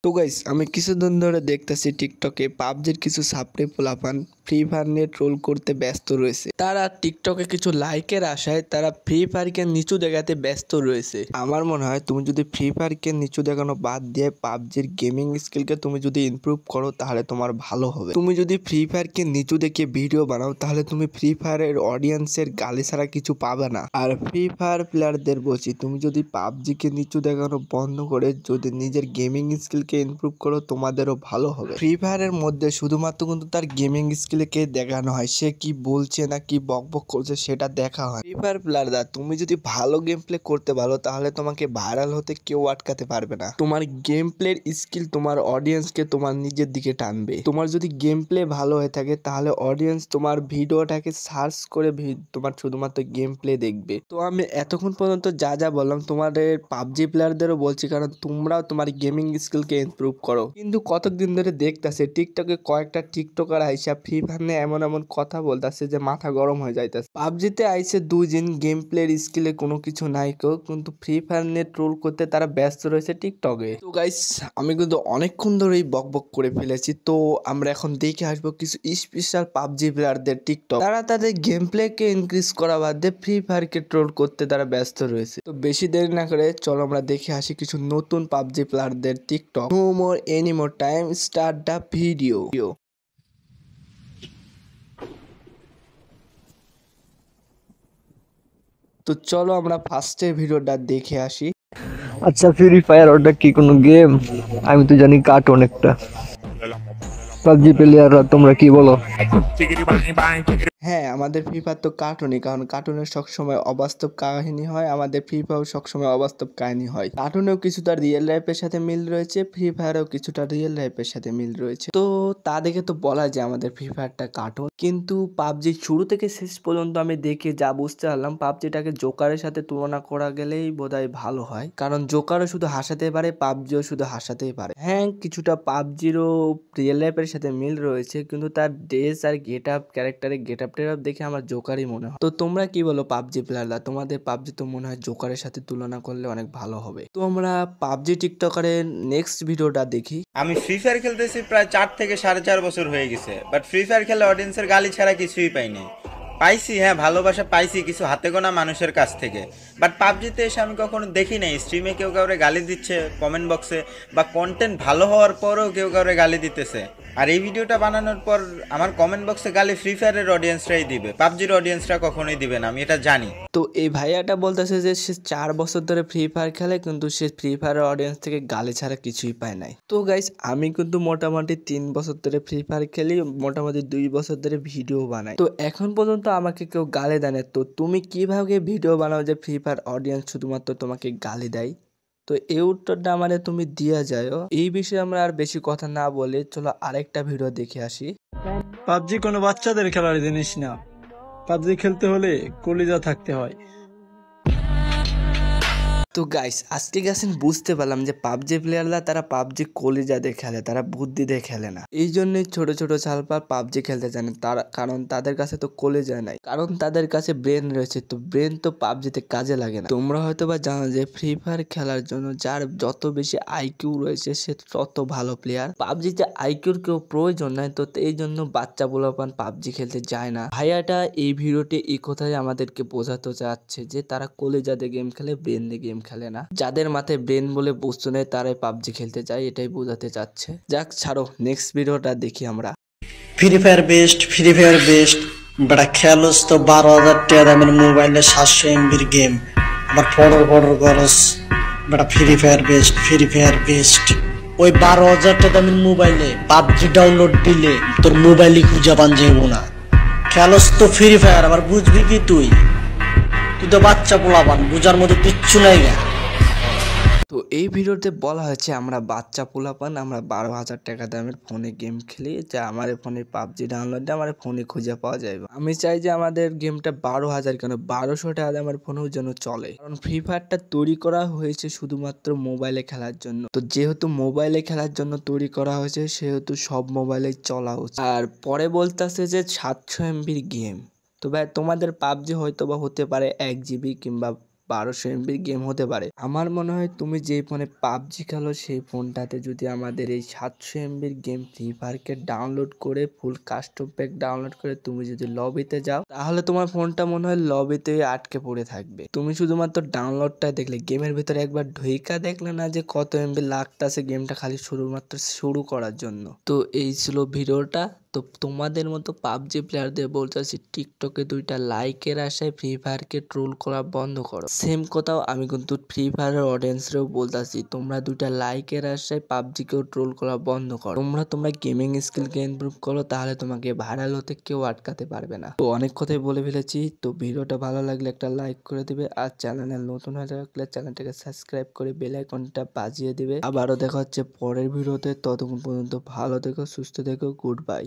তো গাইস আমি কিছুদিন ধরে দেখতেছি টিকটকে পাবজির কিছু ছাপড়ি পোলাপান ফ্রি ফায়ার নিয়ে ট্রোল করতে ব্যস্ত রয়েছে। তারা টিকটকে কিছু লাইকের আশায় তারা ফ্রি ফায়ারকে নিচু দেখাতে ব্যস্ত রয়েছে। আমার মনে হয় তুমি যদি ফ্রি ফায়ারকে নিচু দেখানো বাদ দিয়ে পাবজির গেমিং স্কিলকে তুমি যদি ইমপ্রুভ করো তাহলে তোমার ভালো হবে। তুমি যদি ফ্রি ফায়ারকে নিচু দেখে ভিডিও বানাও তাহলে তুমি ফ্রি ফায়ারের অডিয়েন্সের গালি ছাড়া কিছু পাবে না। আর ফ্রি ফায়ার প্লেয়ারদের বলছি তুমি যদি পাবজিকে নিচু দেখানো বন্ধ করে যদি নিজের গেমিং স্কিল ইমপ্রুভ করো তোমাদেরও ভালো হবে। ফ্রি ফায়ারের মধ্যে শুধুমাত্র কিন্তু তার গেমিং স্কিলকে দেখানো হয়, সে কি বলছে না কি বকবক করছে সেটা দেখা হয়। ফ্রি ফায়ার প্লেয়াররা তুমি যদি ভালো গেম প্লে করতে পারো তাহলে তোমাকে ভাইরাল হতে কেউ আটকাতে পারবে না। তোমার গেম প্লের স্কিল তোমার অডিয়েন্সকে তোমার নিজের দিকে টানবে। তোমার যদি গেম প্লে ভালো হয়ে থাকে তাহলে অডিয়েন্স তোমার ভিডিওটাকে সার্চ করে তোমার শুধুমাত্র গেম প্লে দেখবে। তো আমি এতক্ষণ পর্যন্ত যা যা বললাম তোমাদের পাবজি প্লেয়ারদেরও বলছি, কারণ তোমরাও তোমার গেমিং স্কিলকে ইমপ্রুভ করো। কিন্তু কতদিন ধরে দেখতেছে টিকটকে কয়েকটা টিকটকার আইসা ফ্রি ফায়ার নিয়ে এমন এমন কথা বলতেছে যে মাথা গরম হয়ে যাইতেছে। পাবজিতে আইসে দুইজন গেম প্লের স্কিলে কোনো কিছু নাই কেউ, কিন্তু ফ্রি ফায়ার নিয়ে ট্রোল করতে তারা ব্যস্ত রয়েছে টিকটকে। তো গাইস আমি কিন্তু অনেকক্ষণ ধরেই বকবক করে ফেলেছি। তো আমরা এখন দেখে আসবো কিছু স্পেশাল পাবজি প্লেয়ারদের টিকটক। তারা তাদের গেম প্লে কে ইনক্রিজ করা বাদ দিয়ে ফ্রি ফায়ার কে ট্রোল করতে তারা ব্যস্ত রয়েছে। তো বেশি দেরি না করে চলো আমরা দেখে আসি কিছু নতুন পাবজি প্লেয়ারদের TikTok. No more any more time, start the video. তো চলো আমরা ফার্স্টের ভিডিওটা দেখে আসি। আচ্ছা, ফ্রি ফায়ার ওটা কি কোনো গেম? আমি তো জানি কার্টুন একটা। পাবজি প্লেয়াররা তোমরা কি বলো? হ্যাঁ, আমাদের ফ্রি ফায়ার তো কার্টুনই, কারণ কার্টুনের সবসময় অবাস্তব কাহিনী হয়, আমাদের ফ্রি ফায়ার সবসময় অবাস্তব কাহিনী হয়। কার্টুনেও কিছুটা রিয়েল লাইফের সাথে মিল রয়েছে, ফ্রি ফায়ারেও কিছুটা রিয়েল লাইফের সাথে মিল রয়েছে। তো তা দেখে তো বলা যায় আমাদের ফ্রি ফায়ারটা কার্টুন। কিন্তু পাবজি শুরু থেকে শেষ পর্যন্ত আমি দেখে যা বুঝতে পারলাম পাবজিটাকে জোকারের সাথে তুলনা করা গেলেই বোধহয় ভালো হয়, কারণ জোকারও শুধু হাসাতে পারে, পাবজিও শুধু হাসাতেই পারে। হ্যাঁ, কিছুটা পাবজিরও রিয়েল লাইফের সাথে মিল রয়েছে, কিন্তু তার ড্রেস আর গেট আপ, ক্যারেক্টারের গেট আপ টের দেখে আমার জোকারই মনে হয়। তো তোমরা কি বলো পাবজি প্লেয়াররা? তোমাদের পাবজি তো মনে হয় জোকারের সাথে তুলনা করলে অনেক ভালো হবে। তো আমরা পাবজি টিকটকারের নেক্সট ভিডিওটা দেখি। আমি ফ্রি ফায়ার খেলতেছি প্রায় 4 থেকে 4.5 বছর হয়ে গেছে, বাট ফ্রি ফায়ার খেলে অডিয়েন্সের গালি ছাড়া কিছুই পাইনি। পাইছি, হ্যাঁ, ভালোবাসা পাইছি কিছু হাতে গোনা মানুষের কাছ থেকে, বাট পাবজিতে এসে আমি কখনো দেখি নাই স্ট্রিমে কেউ কাউরে গালি দিচ্ছে কমেন্ট বক্সে, বা কন্টেন্ট ভালো হওয়ার পরেও কেউ কাউরে গালি দিতেছে। আর এই ভিডিওটা বানানোর পর আমার কমেন্ট বক্সে গালি ফ্রি ফায়ারের অডিয়েন্সরাই দিবে, পাবজির অডিয়েন্সরা কখনোই দিবে না, আমি এটা জানি। তো এই ভাইয়াটা বলতেছে যে সে 4 বছর ধরে ফ্রি ফায়ার খেলে, কিন্তু সে ফ্রি ফায়ারের অডিয়েন্স থেকে গালি ছাড়া কিছুই পায় নাই। তো গাইস আমি কিন্তু মোটামুটি 3 বছর ধরে ফ্রি ফায়ার খেলি, মোটামুটি 2 বছর ধরে ভিডিও বানাই। তো এখন পর্যন্ত আমাকে কেউ গালি দেয় না। তো তুমি কিভাবে ভিডিও বানাও যে ফ্রি ফায়ার অডিয়েন্স শুধুমাত্র তোমাকে গালি দেয়? তো এই উত্তরটা আমাদের তুমি দিয়া যাও। এই বিষয়ে আমরা আর বেশি কথা না বলে চলো আরেকটা ভিডিও দেখে আসি। পাবজি কোনো বাচ্চাদের খেলার জিনিস না। পাবজি খেলতে হলে কলিজা থাকতে হয়। তো গাইস আজকে গেছেন বুঝতে পারলাম যে পাবজি প্লেয়াররা তারা পাবজি কলিজা দিয়ে খেলে, তারা বুদ্ধি দিয়ে খেলে না। এই জন্যই ছোট ছোট ছালপার পাবজি খেলতে জানে, তারা কারণ তাদের কাছে তো কলিজা নাই, কারণ তাদের কাছে ব্রেন রয়েছে। তো ব্রেন তো পাবজিতে কাজে লাগে না। তোমরা হয়তো বা জানো যে ফ্রি ফায়ার খেলার জন্য যার যত বেশি আইকিউ রয়েছে সে তত ভালো প্লেয়ার। পাবজিতে আইকিউর কেউ প্রয়োজন নাই, তো এই জন্য বাচ্চা পোলাপান পাবজি খেলতে যায় না। ভাইয়াটা এই ভিডিওতে এই কথাই আমাদেরকে বোঝাতে চাচ্ছে যে তারা কলিজা দিয়ে গেম খেলে, ব্রেন দিয়ে গেম খেলে না। যাদের মাথায় ব্রেন বলে বস্তু নেই তারাই পাবজি খেলতে যায়, এটাই বোঝাতে চাচ্ছে। যাক ছাড়ো, নেক্সট ভিডিওটা দেখি আমরা। Free fire best, free fire best. বেটা খেলোস তো 12,000 টাকা দামের মোবাইলে 700 এমবির গেম, আবার ফটো করস। বেটা free fire best, free fire best. ওই 12,000 টাকা দামের মোবাইলে পাবজি ডাউনলোড দিলে তোর মোবাইলই খুঁজে পান যাইব না। খেলোস তো ফ্রি ফায়ার, আবার বুঝবি কি তুই? তুই তো বাচ্চা পোলাপান, বুঝার মতো কিচ্ছু নাই গা। তো এই ভিডিওতে বলা হয়েছে আমরা বাচ্চা পোলাপান, আমরা 12,000 টাকা দামের ফোনে গেম খেলি, যা আমার ফোনে পাবজি ডাউনলোড দিয়ে আমার ফোনে খুঁজে পাওয়া যাবে। আমি চাই যে আমাদের গেমটা 12,000 কেন 1200 টাকা দামের ফোনেও যেন চলে, কারণ ফ্রি ফায়ারটা তৈরি করা হয়েছে শুধুমাত্র মোবাইলে খেলার জন্য। তো যেহেতু মোবাইলে খেলার জন্য তৈরি করা হয়েছে সেহেতু সব মোবাইলে চলা উচিত। আর পরে বলতেছে যে 700 এমবির গেম। তো ভাই তোমাদের পাবজি হয়তো বা হতে পারে 1 জিবি কিংবা 1200 MB গেম হতে পারে। আমার মনে হয় তুমি যে ফোনে পাবজি খেলো সেই ফোনটাতে যদি আমাদের এই 700 MB গেম ফ্রি ফায়ারকে ডাউনলোড করে ফুল কাস্টম প্যাক ডাউনলোড করে তুমি যদি লবিতে যাও তাহলে তোমার ফোনটা মনে হয় লবিতে আটকে পড়ে থাকবে। তুমি শুধুমাত্র ডাউনলোডটা দেখলে গেমের ভিতরে একবার ঢুইকা দেখলে না যে কত এমবি লাগতাছে গেমটা খালি শুধুমাত্র শুরু করার জন্য। তো এই ছিল ভিডিওটা। তো তোমাদের মতো পাবজি প্লেয়ারদের বলতেছি টিকটকে 2টা লাইকের আশায় ফ্রি ফায়ারকে ট্রোল করা বন্ধ করো। সেম কথাও আমি কিন্তু ফ্রি ফায়ারের অডিয়েন্সরেও বলতেছি, তোমরা 2টা লাইকের আশায় পাবজিকেও ট্রোল করা বন্ধ করো। তোমরা গেমিং স্কিলকে ইমপ্রুভ করো, তাহলে তোমাকে ভাইরাল হতে কেউ আটকাতে পারবে না। তো অনেক কথাই বলে ফেলেছি। তো ভিডিওটা ভালো লাগলে একটা লাইক করে দিবে, আর চ্যানেলে নতুন হয়ে থাকলে চ্যানেলটাকে সাবস্ক্রাইব করে বেল আইকনটা বাজিয়ে দিবে। আবারও দেখা হচ্ছে পরের ভিডিওতে। ততক্ষণ পর্যন্ত ভালো থেকো, সুস্থ থেকো, গুড বাই।